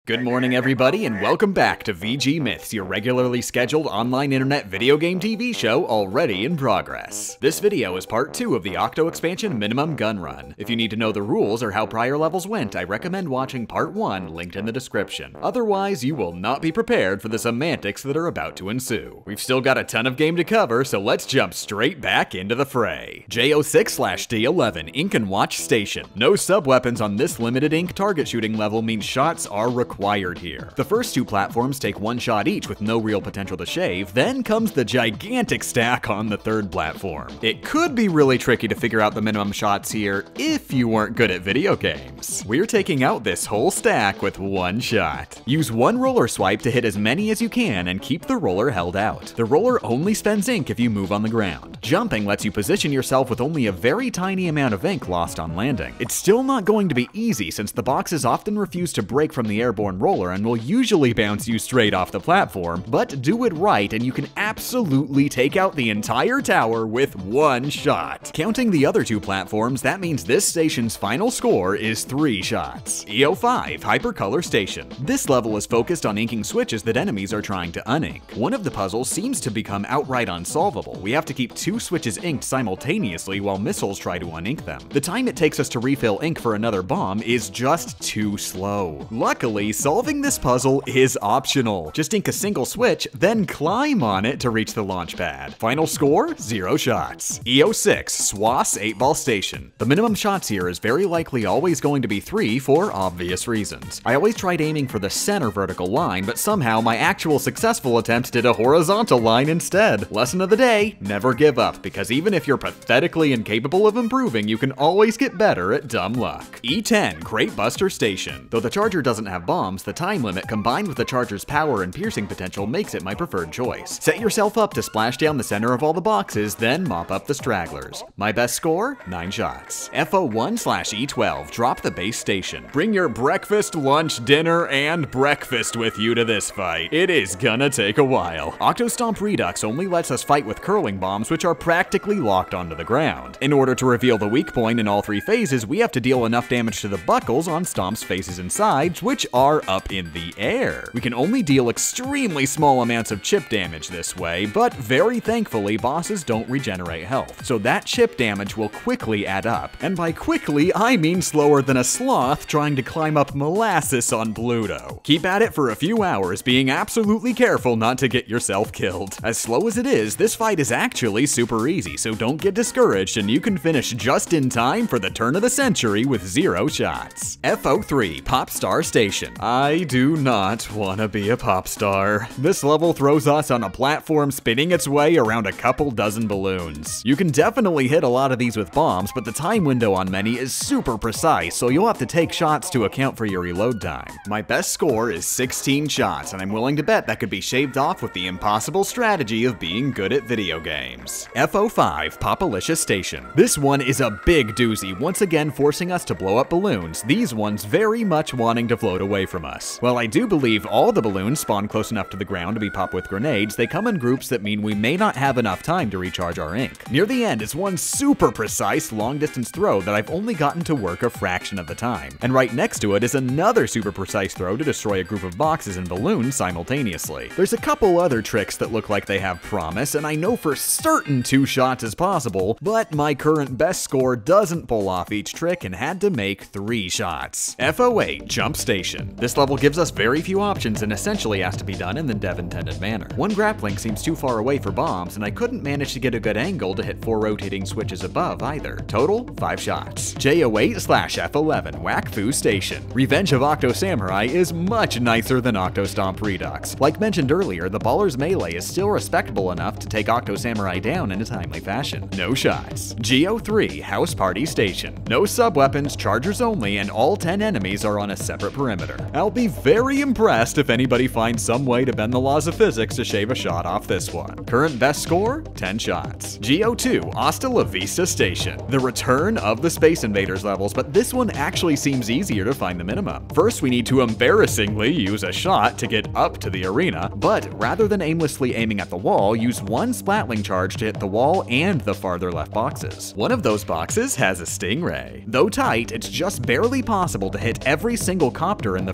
Good morning everybody and welcome back to VG Myths, your regularly scheduled online internet video game TV show already in progress. This video is part 2 of the Octo Expansion minimum gun run. If you need to know the rules or how prior levels went, I recommend watching part 1 linked in the description. Otherwise, you will not be prepared for the semantics that are about to ensue. We've still got a ton of game to cover, so let's jump straight back into the fray. J06/D11 Ink and Watch Station. No sub-weapons on this limited ink target shooting level means shots are required here. The first 2 platforms take 1 shot each with no real potential to shave, then comes the gigantic stack on the 3rd platform. It could be really tricky to figure out the minimum shots here if you weren't good at video games. We're taking out this whole stack with 1 shot. Use 1 roller swipe to hit as many as you can and keep the roller held out. The roller only spends ink if you move on the ground. Jumping lets you position yourself with only a very tiny amount of ink lost on landing. It's still not going to be easy since the boxes often refuse to break from the airborne roller and will usually bounce you straight off the platform, but do it right and you can absolutely take out the entire tower with 1 shot. Counting the other 2 platforms, that means this station's final score is 3 shots. EO5 Hypercolor Station. This level is focused on inking switches that enemies are trying to unink. One of the puzzles seems to become outright unsolvable. We have to keep 2 switches inked simultaneously while missiles try to unink them. The time it takes us to refill ink for another bomb is just too slow. Luckily, solving this puzzle is optional. Just ink a single switch, then climb on it to reach the launch pad. Final score, 0 shots. EO6 Swass 8-Ball Station. The minimum shots here is very likely always going to be 3 for obvious reasons. I always tried aiming for the center vertical line, but somehow my actual successful attempt did a horizontal line instead. Lesson of the day, never give up, because even if you're pathetically incapable of improving, you can always get better at dumb luck. E10 Crate Buster Station. Though the charger doesn't have bombs, the time limit combined with the charger's power and piercing potential makes it my preferred choice. Set yourself up to splash down the center of all the boxes, then mop up the stragglers. My best score? 9 shots. FO1/E12 Drop the Base Station. Bring your breakfast, lunch, dinner, and breakfast with you to this fight. It is gonna take a while. Octo Stomp Redux only lets us fight with curling bombs, which are practically locked onto the ground. In order to reveal the weak point in all 3 phases, we have to deal enough damage to the buckles on Stomp's faces and sides, which are up in the air. We can only deal extremely small amounts of chip damage this way, but very thankfully bosses don't regenerate health, so that chip damage will quickly add up. And by quickly, I mean slower than a sloth trying to climb up molasses on Pluto. Keep at it for a few hours, being absolutely careful not to get yourself killed. As slow as it is, this fight is actually super easy, so don't get discouraged and you can finish just in time for the turn of the century with 0 shots. FO3 Pop Star Station. I do not want to be a pop star. This level throws us on a platform spinning its way around a couple dozen balloons. You can definitely hit a lot of these with bombs, but the time window on many is super precise, so you'll have to take shots to account for your reload time. My best score is 16 shots, and I'm willing to bet that could be shaved off with the impossible strategy of being good at video games. FO5 Popalicious Station. This one is a big doozy, once again forcing us to blow up balloons, these ones very much wanting to float away from us. While I do believe all the balloons spawn close enough to the ground to be popped with grenades, they come in groups that mean we may not have enough time to recharge our ink. Near the end is one super precise long-distance throw that I've only gotten to work a fraction of the time, and right next to it is another super precise throw to destroy a group of boxes and balloons simultaneously. There's a couple other tricks that look like they have promise, and I know for certain 2 shots is possible, but my current best score doesn't pull off each trick and had to make 3 shots. FO8 Jump Station. This level gives us very few options and essentially has to be done in the dev-intended manner. One grappling seems too far away for bombs, and I couldn't manage to get a good angle to hit 4 rotating switches above either. Total, 5 shots. JO8/F11 Whack Fu Station. Revenge of Octo Samurai is much nicer than Octo Stomp Redux. Like mentioned earlier, the baller's melee is still respectable enough to take Octo Samurai down in a timely fashion. No shots. GO3 House Party Station. No sub-weapons, chargers only, and all 10 enemies are on a separate perimeter. I'll be very impressed if anybody finds some way to bend the laws of physics to shave a shot off this one. Current best score? 10 shots. GO2 Hasta La Vista Station. The return of the Space Invaders levels, but this one actually seems easier to find the minimum. First, we need to embarrassingly use a shot to get up to the arena, but rather than aimlessly aiming at the wall, use 1 splatling charge to hit the wall and the farther left boxes. One of those boxes has a stingray. Though tight, it's just barely possible to hit every single copter in the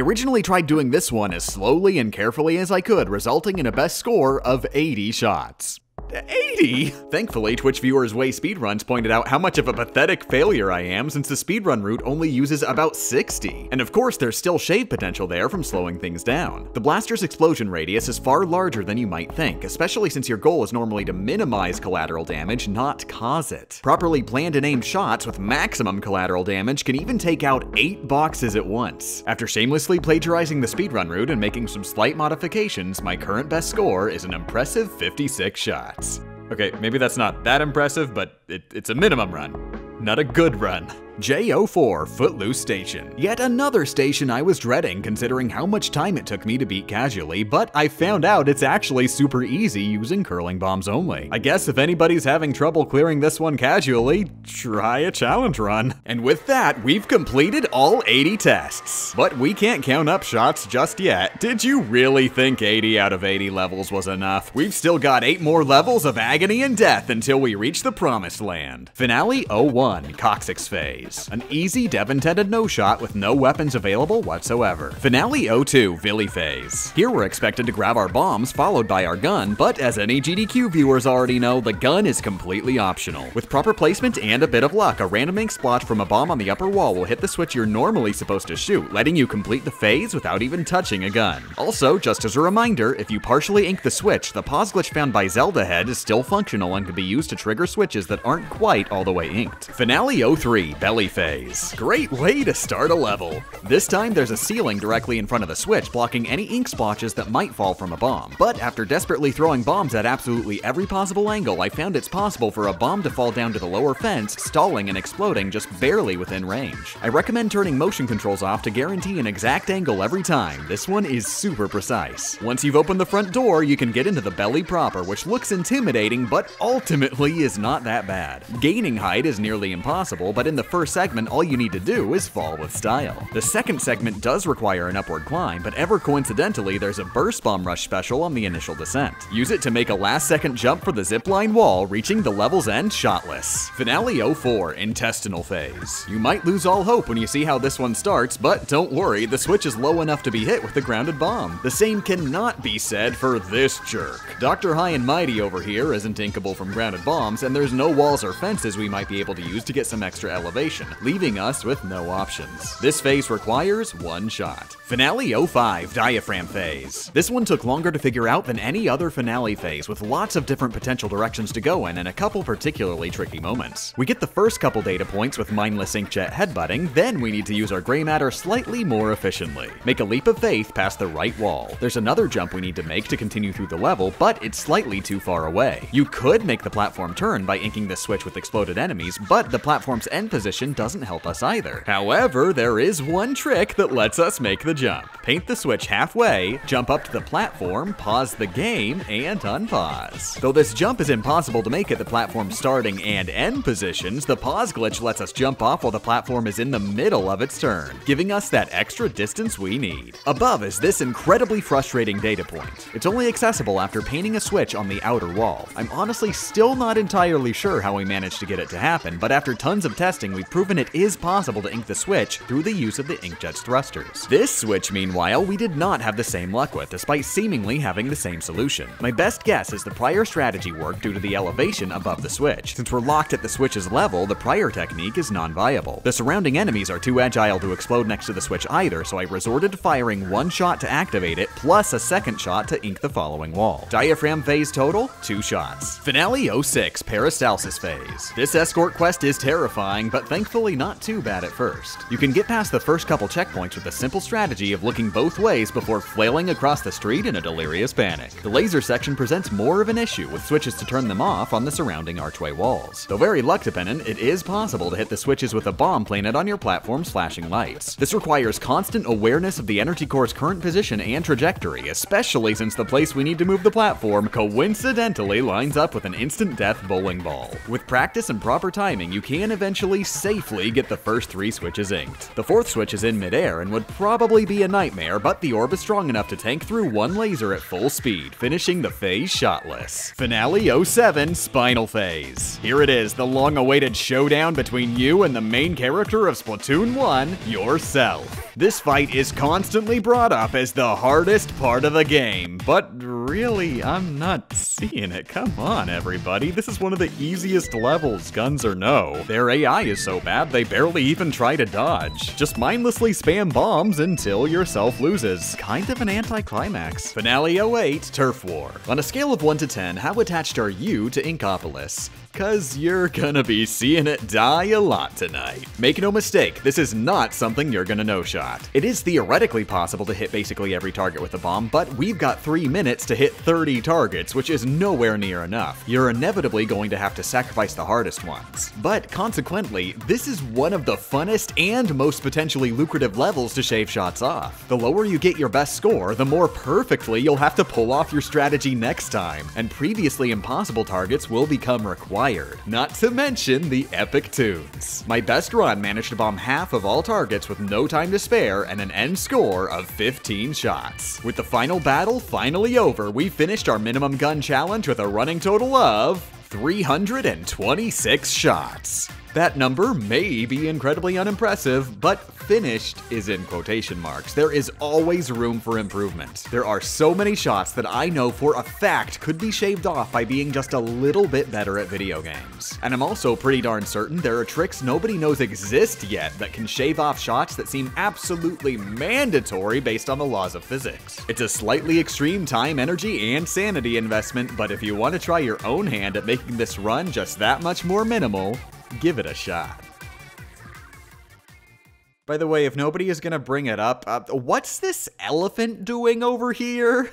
originally tried doing this one as slowly and carefully as I could, resulting in a best score of 80 shots. 80? Thankfully, Twitch viewers Way Speedruns pointed out how much of a pathetic failure I am since the speedrun route only uses about 60. And of course, there's still shave potential there from slowing things down. The blaster's explosion radius is far larger than you might think, especially since your goal is normally to minimize collateral damage, not cause it. Properly planned and aimed shots with maximum collateral damage can even take out 8 boxes at once. After shamelessly plagiarizing the speedrun route and making some slight modifications, my current best score is an impressive 56 shots. Okay, maybe that's not that impressive, but it's a minimum run. Not a good run. J04 Footloose Station. Yet another station I was dreading considering how much time it took me to beat casually, but I found out it's actually super easy using curling bombs only. I guess if anybody's having trouble clearing this one casually, try a challenge run. And with that, we've completed all 80 tests. But we can't count up shots just yet. Did you really think 80 out of 80 levels was enough? We've still got 8 more levels of agony and death until we reach the promised land. Finale 01, Coccyx Phase. An easy dev-intended no-shot with no weapons available whatsoever. Finale 02, Villy Phase. Here we're expected to grab our bombs followed by our gun, but as any GDQ viewers already know, the gun is completely optional. With proper placement and a bit of luck, a random ink splotch from a bomb on the upper wall will hit the switch you're normally supposed to shoot, letting you complete the phase without even touching a gun. Also, just as a reminder, if you partially ink the switch, the pause glitch found by Zelda Head is still functional and can be used to trigger switches that aren't quite all the way inked. Finale 03, Belly Phase. Great way to start a level. This time there's a ceiling directly in front of the switch blocking any ink splotches that might fall from a bomb. But after desperately throwing bombs at absolutely every possible angle, I found it's possible for a bomb to fall down to the lower fence, stalling and exploding just barely within range. I recommend turning motion controls off to guarantee an exact angle every time. This one is super precise. Once you've opened the front door, you can get into the belly proper, which looks intimidating, but ultimately is not that bad. Gaining height is nearly impossible, but in the first segment, all you need to do is fall with style. The second segment does require an upward climb, but ever coincidentally, there's a burst bomb rush special on the initial descent. Use it to make a last-second jump for the zipline wall, reaching the level's end shotless. Finale 04, Intestinal Phase. You might lose all hope when you see how this one starts, but don't worry, the switch is low enough to be hit with the grounded bomb. The same cannot be said for this jerk. Dr. High and Mighty over here isn't inkable from grounded bombs, and there's no walls or fences we might be able to use to get some extra elevation, leaving us with no options. This phase requires one shot. Finale 05, Diaphragm Phase. This one took longer to figure out than any other finale phase, with lots of different potential directions to go in and a couple particularly tricky moments. We get the first couple data points with mindless inkjet headbutting, then we need to use our gray matter slightly more efficiently. Make a leap of faith past the right wall. There's another jump we need to make to continue through the level, but it's slightly too far away. You could make the platform turn by inking the switch with exploded enemies, but the platform's end position doesn't help us either. However, there is one trick that lets us make the jump. Paint the switch halfway, jump up to the platform, pause the game, and unpause. Though this jump is impossible to make at the platform's starting and end positions, the pause glitch lets us jump off while the platform is in the middle of its turn, giving us that extra distance we need. Above is this incredibly frustrating data point. It's only accessible after painting a switch on the outer wall. I'm honestly still not entirely sure how we managed to get it to happen, but after tons of testing, we've proven it is possible to ink the switch through the use of the inkjet's thrusters. This switch, meanwhile, we did not have the same luck with, despite seemingly having the same solution. My best guess is the prior strategy worked due to the elevation above the switch. Since we're locked at the switch's level, the prior technique is non-viable. The surrounding enemies are too agile to explode next to the switch either, so I resorted to firing one shot to activate it, plus a second shot to ink the following wall. Diaphragm phase total, 2 shots. Finale 06, Peristalsis Phase. This escort quest is terrifying, but thankfully not too bad at first. You can get past the first couple checkpoints with a simple strategy of looking both ways before flailing across the street in a delirious panic. The laser section presents more of an issue, with switches to turn them off on the surrounding archway walls. Though very luck dependent, it is possible to hit the switches with a bomb planted on your platform's flashing lights. This requires constant awareness of the energy core's current position and trajectory, especially since the place we need to move the platform coincidentally lines up with an instant death bowling ball. With practice and proper timing, you can eventually safely get the first 3 switches inked. The 4th switch is in midair and would probably be a nightmare, but the orb is strong enough to tank through 1 laser at full speed, finishing the phase shotless. Finale 07, Spinal Phase. Here it is, the long-awaited showdown between you and the main character of Splatoon 1, yourself. This fight is constantly brought up as the hardest part of the game, but really, I'm not seeing it. Come on, everybody. This is one of the easiest levels, guns or no. Their AI is so bad, they barely even try to dodge. Just mindlessly spam bombs until yourself loses. Kind of an anticlimax. Finale 08, Turf War. On a scale of 1 to 10, how attached are you to Inkopolis? Cause you're gonna be seeing it die a lot tonight. Make no mistake, this is not something you're gonna no-shot. It is theoretically possible to hit basically every target with a bomb, but we've got 3 minutes to hit 30 targets, which is nowhere near enough. You're inevitably going to have to sacrifice the hardest ones. But consequently, this is one of the funnest and most potentially lucrative levels to shave shots off. The lower you get your best score, the more perfectly you'll have to pull off your strategy next time, and previously impossible targets will become required. Not to mention the epic tunes. My best run managed to bomb half of all targets with no time to spare and an end score of 15 shots. With the final battle finally over, we finished our minimum gun challenge with a running total of 326 shots. That number may be incredibly unimpressive, but finished is in quotation marks. There is always room for improvement. There are so many shots that I know for a fact could be shaved off by being just a little bit better at video games. And I'm also pretty darn certain there are tricks nobody knows exist yet that can shave off shots that seem absolutely mandatory based on the laws of physics. It's a slightly extreme time, energy, and sanity investment, but if you want to try your own hand at making this run just that much more minimal, give it a shot. By the way, if nobody is gonna bring it up, what's this elephant doing over here?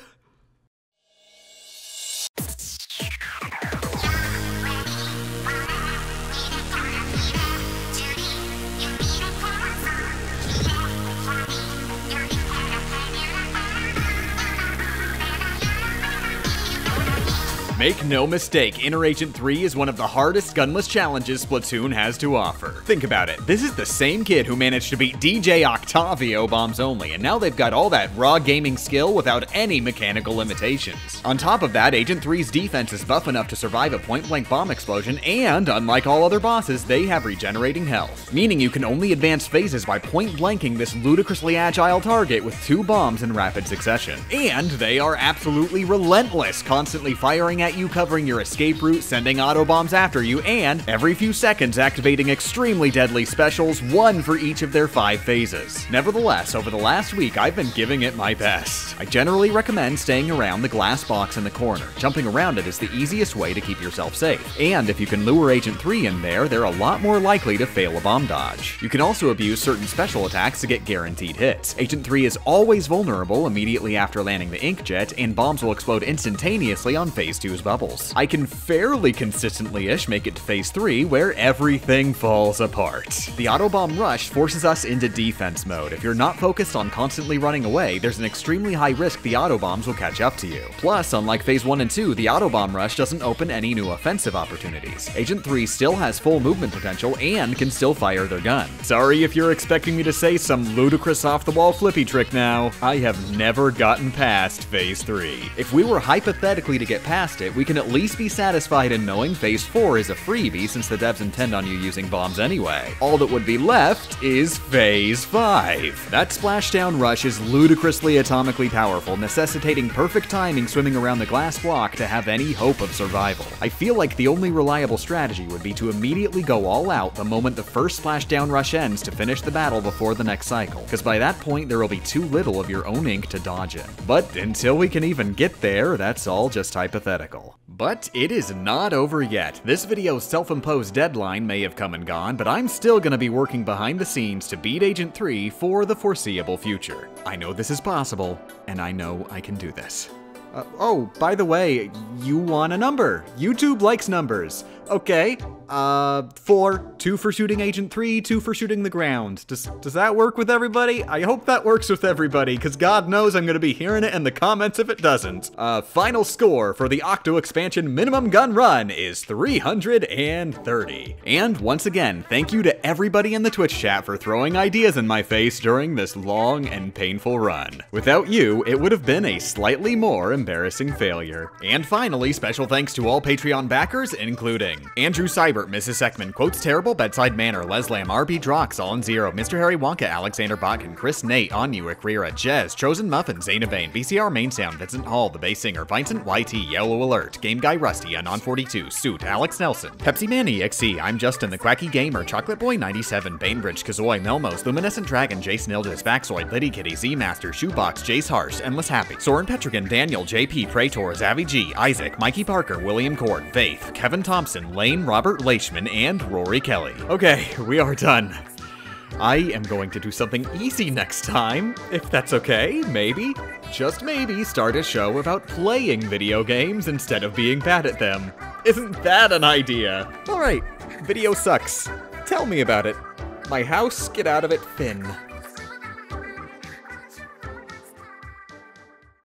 Make no mistake, Inner Agent 3 is one of the hardest gunless challenges Splatoon has to offer. Think about it, this is the same kid who managed to beat DJ Octavio bombs only, and now they've got all that raw gaming skill without any mechanical limitations. On top of that, Agent 3's defense is buff enough to survive a point-blank bomb explosion, and unlike all other bosses, they have regenerating health, meaning you can only advance phases by point-blanking this ludicrously agile target with 2 bombs in rapid succession. And they are absolutely relentless, constantly firing at you, covering your escape route, sending auto bombs after you, and every few seconds activating extremely deadly specials, 1 for each of their 5 phases. Nevertheless, over the last week, I've been giving it my best. I generally recommend staying around the glass box in the corner. Jumping around it is the easiest way to keep yourself safe. And if you can lure Agent 3 in there, they're a lot more likely to fail a bomb dodge. You can also abuse certain special attacks to get guaranteed hits. Agent 3 is always vulnerable immediately after landing the inkjet, and bombs will explode instantaneously on Phase 2's bubbles. I can fairly consistently-ish make it to Phase 3, where everything falls apart. The auto bomb rush forces us into defense mode. If you're not focused on constantly running away, there's an extremely high risk the auto bombs will catch up to you. Plus, unlike Phase 1 and 2, the auto bomb rush doesn't open any new offensive opportunities. Agent 3 still has full movement potential and can still fire their gun. Sorry if you're expecting me to say some ludicrous off-the-wall flippy trick now. I have never gotten past Phase 3. If we were hypothetically to get past it, we can at least be satisfied in knowing Phase 4 is a freebie since the devs intend on you using bombs anyway. All that would be left is Phase 5. That splashdown rush is ludicrously atomically powerful, necessitating perfect timing swimming around the glass block to have any hope of survival. I feel like the only reliable strategy would be to immediately go all out the moment the first splashdown rush ends to finish the battle before the next cycle, because by that point there will be too little of your own ink to dodge in. But until we can even get there, that's all just hypothetical. But it is not over yet. This video's self-imposed deadline may have come and gone, but I'm still gonna be working behind the scenes to beat Agent 3 for the foreseeable future. I know this is possible, and I know I can do this. Oh, by the way, you want a number. YouTube likes numbers. Okay. 4. 2 for shooting Agent 3, 2 for shooting the ground. Does that work with everybody? I hope that works with everybody, because God knows I'm gonna be hearing it in the comments if it doesn't. Final score for the Octo Expansion minimum gun run is 330. And once again, thank you to everybody in the Twitch chat for throwing ideas in my face during this long and painful run. Without you, it would have been a slightly more embarrassing failure. And finally, special thanks to all Patreon backers, including Andrew Seibert, Mrs. Ekman, Quotes Terrible, Bedside Manor, Leslam, RB Drox, All in Zero, Mr. Harry Wonka, Alexander Botkin, Chris Nate, Onuik, Rira, Jez, Chosen Muffin, Zaina Bane, BCR Main Sound, Vincent Hall, The Bass Singer, Vincent YT, Yellow Alert, Game Guy Rusty, Anon42, Suit, Alex Nelson, Pepsi Man EXE, I'm Justin, The Quacky Gamer, Chocolate Boy 97, Bainbridge, Kazoy, Melmos, Luminescent Dragon, Jason Ildis, Vaxoid, Liddy Kitty, Z Master, Shoebox, Jace Harsh, Endless Happy, Soren Petrigan, Daniel, JP, Praetor, Zavi G, Isaac, Mikey Parker, William Cord, Faith, Kevin Thompson, Lane, Robert Leishman, and Rory Kelly. Okay, we are done. I am going to do something easy next time, if that's okay, maybe. Just maybe start a show about playing video games instead of being bad at them. Isn't that an idea? Alright, video sucks. Tell me about it. My house, get out of it, Finn.